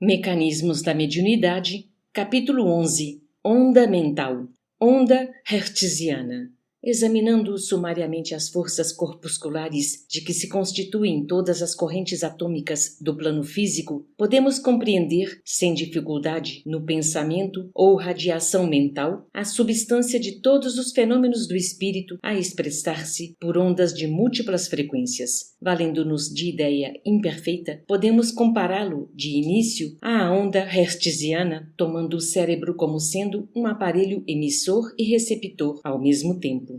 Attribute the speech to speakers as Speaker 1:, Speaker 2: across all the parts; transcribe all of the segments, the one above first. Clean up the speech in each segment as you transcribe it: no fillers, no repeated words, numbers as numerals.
Speaker 1: Mecanismos da mediunidade, capítulo 11, Onda mental, onda hertziana. Examinando sumariamente as forças corpusculares de que se constituem todas as correntes atômicas do plano físico, podemos compreender, sem dificuldade, no pensamento ou radiação mental, a substância de todos os fenômenos do espírito a expressar-se por ondas de múltiplas frequências. Valendo-nos de ideia imperfeita, podemos compará-lo, de início, à onda hertziana, tomando o cérebro como sendo um aparelho emissor e receptor ao mesmo tempo.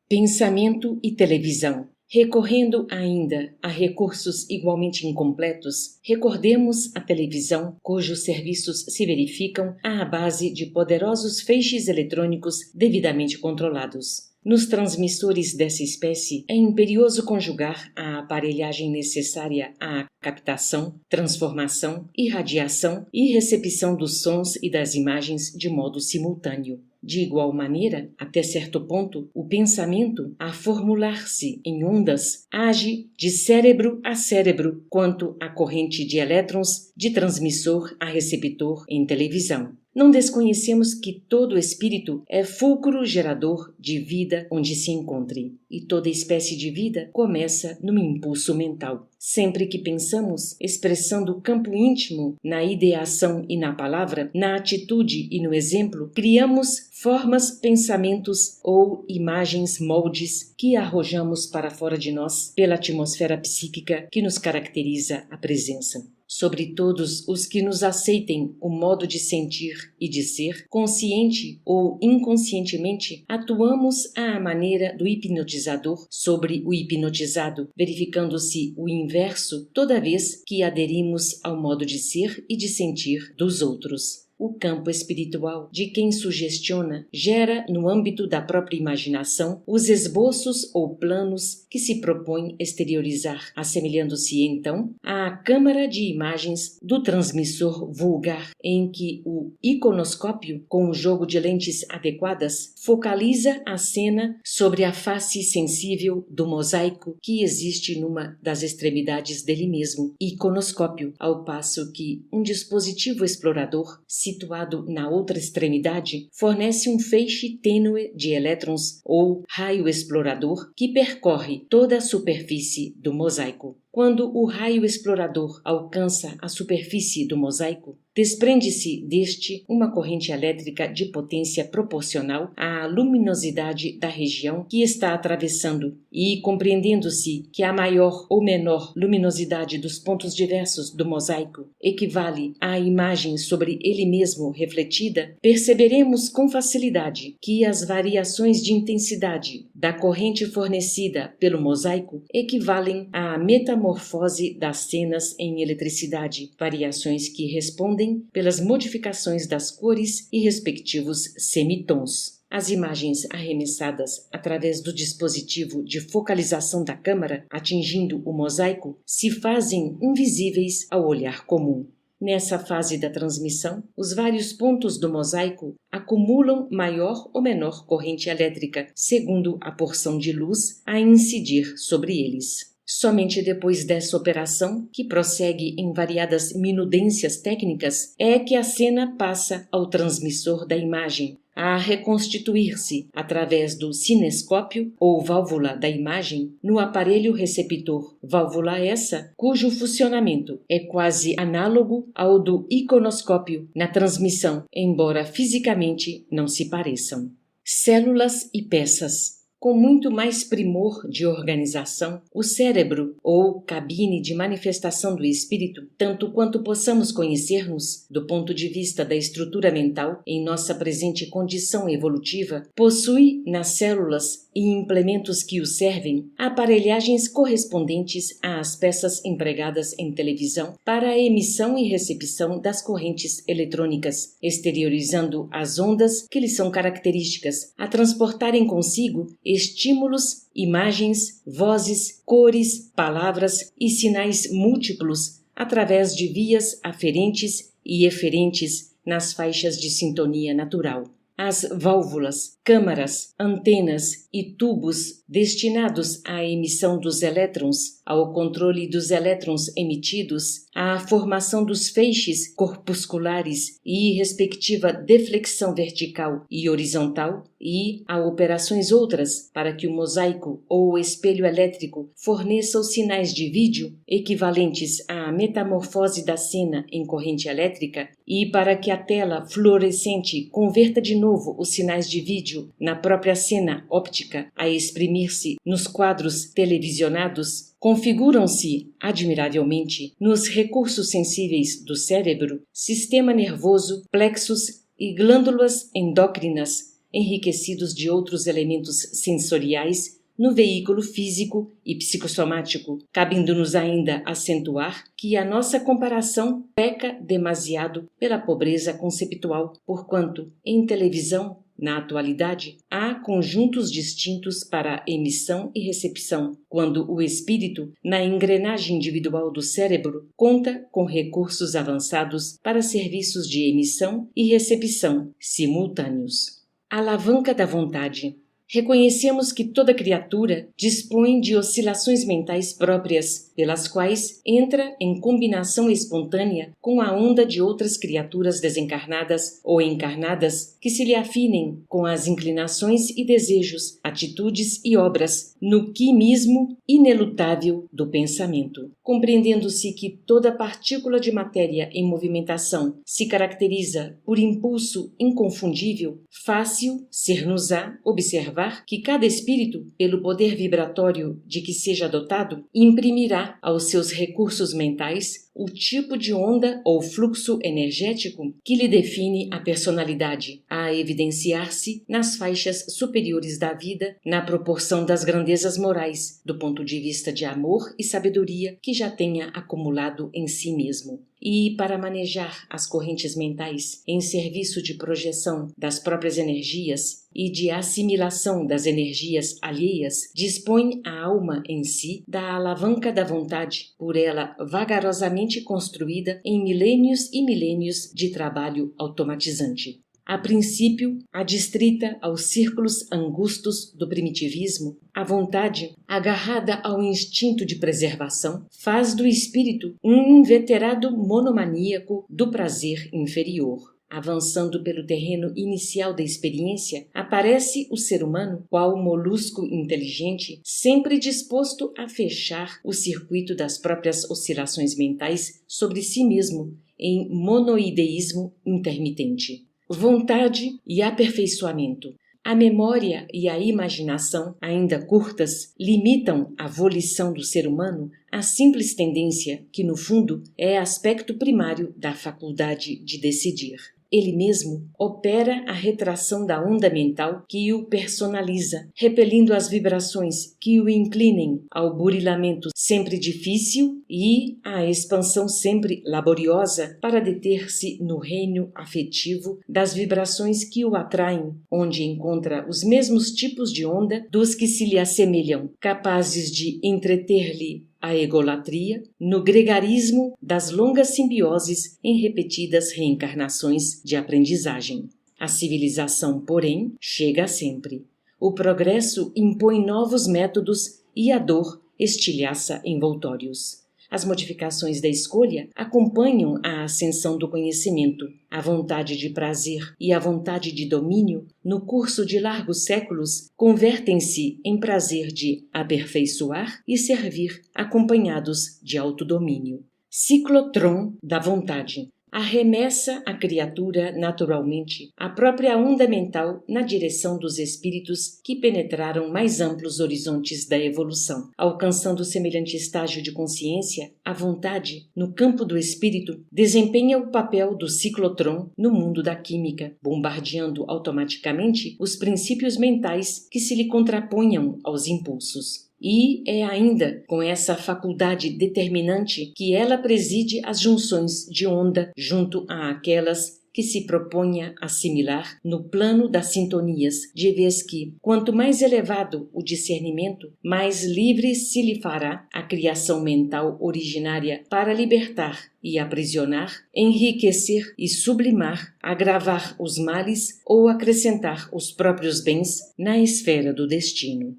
Speaker 1: Pensamento e televisão. Recorrendo ainda a recursos igualmente incompletos, recordemos a televisão, cujos serviços se verificam à base de poderosos feixes eletrônicos devidamente controlados. Nos transmissores dessa espécie, é imperioso conjugar a aparelhagem necessária à captação, transformação, irradiação e recepção dos sons e das imagens de modo simultâneo. De igual maneira, até certo ponto, o pensamento, a formular-se em ondas, age de cérebro a cérebro, quanto a corrente de elétrons de transmissor a receptor em televisão. Não desconhecemos que todo espírito é fulcro gerador de vida onde se encontre, e toda espécie de vida começa no impulso mental. Sempre que pensamos, expressando o campo íntimo na ideação e na palavra, na atitude e no exemplo, criamos formas, pensamentos ou imagens moldes que arrojamos para fora de nós pela atmosfera psíquica que nos caracteriza a presença. Sobre todos os que nos aceitem o modo de sentir e de ser, consciente ou inconscientemente, atuamos à maneira do hipnotizador sobre o hipnotizado, verificando-se o inverso toda vez que aderimos ao modo de ser e de sentir dos outros. O campo espiritual de quem sugestiona gera, no âmbito da própria imaginação, os esboços ou planos que se propõe exteriorizar, assemelhando-se então à câmara de imagens do transmissor vulgar, em que o iconoscópio, com o jogo de lentes adequadas, focaliza a cena sobre a face sensível do mosaico que existe numa das extremidades dele mesmo, iconoscópio, ao passo que um dispositivo explorador situado na outra extremidade, fornece um feixe tênue de elétrons ou raio explorador que percorre toda a superfície do mosaico. Quando o raio explorador alcança a superfície do mosaico, desprende-se deste uma corrente elétrica de potência proporcional à luminosidade da região que está atravessando e, compreendendo-se que a maior ou menor luminosidade dos pontos diversos do mosaico equivale à imagem sobre ele mesmo refletida, perceberemos com facilidade que as variações de intensidade da corrente fornecida pelo mosaico equivalem à metamorfose das cenas em eletricidade, variações que respondem pelas modificações das cores e respectivos semitons. As imagens arremessadas através do dispositivo de focalização da câmara, atingindo o mosaico, se fazem invisíveis ao olhar comum. Nessa fase da transmissão, os vários pontos do mosaico acumulam maior ou menor corrente elétrica, segundo a porção de luz a incidir sobre eles. Somente depois dessa operação, que prossegue em variadas minudências técnicas, é que a cena passa ao transmissor da imagem, a reconstituir-se através do cinescópio ou válvula da imagem no aparelho receptor, válvula essa cujo funcionamento é quase análogo ao do iconoscópio na transmissão, embora fisicamente não se pareçam. Células e peças. Com muito mais primor de organização, o cérebro, ou cabine de manifestação do espírito, tanto quanto possamos conhecer-nos, do ponto de vista da estrutura mental, em nossa presente condição evolutiva, possui nas células e implementos que o servem aparelhagens correspondentes às peças empregadas em televisão para a emissão e recepção das correntes eletrônicas, exteriorizando as ondas que lhes são características, a transportarem consigo estímulos, imagens, vozes, cores, palavras e sinais múltiplos através de vias aferentes e eferentes nas faixas de sintonia natural. As válvulas, câmaras, antenas e tubos destinados à emissão dos elétrons, ao controle dos elétrons emitidos, à formação dos feixes corpusculares e respectiva deflexão vertical e horizontal, e a operações outras para que o mosaico ou o espelho elétrico forneça os sinais de vídeo equivalentes à metamorfose da cena em corrente elétrica e para que a tela fluorescente converta de novo os sinais de vídeo na própria cena óptica a exprimir-se nos quadros televisionados, configuram-se, admiravelmente, nos recursos sensíveis do cérebro, sistema nervoso, plexos e glândulas endócrinas, enriquecidos de outros elementos sensoriais no veículo físico e psicossomático, cabendo-nos ainda acentuar que a nossa comparação peca demasiado pela pobreza conceptual, porquanto, em televisão, na atualidade, há conjuntos distintos para emissão e recepção, quando o espírito, na engrenagem individual do cérebro, conta com recursos avançados para serviços de emissão e recepção simultâneos. Alavanca da vontade. Reconhecemos que toda criatura dispõe de oscilações mentais próprias, pelas quais entra em combinação espontânea com a onda de outras criaturas desencarnadas ou encarnadas que se lhe afinem com as inclinações e desejos, atitudes e obras, no quimismo inelutável do pensamento. Compreendendo-se que toda partícula de matéria em movimentação se caracteriza por impulso inconfundível, fácil ser-nos-á observar que cada espírito, pelo poder vibratório de que seja dotado, imprimirá aos seus recursos mentais o tipo de onda ou fluxo energético que lhe define a personalidade, a evidenciar-se nas faixas superiores da vida, na proporção das grandezas morais, do ponto de vista de amor e sabedoria que já tenha acumulado em si mesmo. E, para manejar as correntes mentais em serviço de projeção das próprias energias e de assimilação das energias alheias, dispõe a alma em si da alavanca da vontade, por ela vagarosamente construída em milênios e milênios de trabalho automatizante. A princípio, adstrita aos círculos angustos do primitivismo, a vontade, agarrada ao instinto de preservação, faz do espírito um inveterado monomaníaco do prazer inferior. Avançando pelo terreno inicial da experiência, aparece o ser humano, qual molusco inteligente, sempre disposto a fechar o circuito das próprias oscilações mentais sobre si mesmo, em monoideísmo intermitente. Vontade e aperfeiçoamento. A memória e a imaginação, ainda curtas, limitam a volição do ser humano à simples tendência que, no fundo, é aspecto primário da faculdade de decidir. Ele mesmo opera a retração da onda mental que o personaliza, repelindo as vibrações que o inclinem ao burilamento sempre difícil e à expansão sempre laboriosa para deter-se no reino afetivo das vibrações que o atraem, onde encontra os mesmos tipos de onda dos que se lhe assemelham, capazes de entreter-lhe a egolatria no gregarismo das longas simbioses em repetidas reencarnações de aprendizagem. A civilização, porém, chega sempre. O progresso impõe novos métodos e a dor estilhaça envoltórios. As modificações da escolha acompanham a ascensão do conhecimento. A vontade de prazer e a vontade de domínio, no curso de largos séculos, convertem-se em prazer de aperfeiçoar e servir, acompanhados de autodomínio. Ciclotron da vontade. Arremessa a criatura naturalmente a própria onda mental na direção dos espíritos que penetraram mais amplos horizontes da evolução. Alcançando semelhante estágio de consciência, a vontade, no campo do espírito, desempenha o papel do ciclotron no mundo da química, bombardeando automaticamente os princípios mentais que se lhe contraponham aos impulsos. E é ainda com essa faculdade determinante que ela preside as junções de onda junto àquelas que se proponha assimilar no plano das sintonias, de vez que, quanto mais elevado o discernimento, mais livre se lhe fará a criação mental originária para libertar e aprisionar, enriquecer e sublimar, agravar os males ou acrescentar os próprios bens na esfera do destino.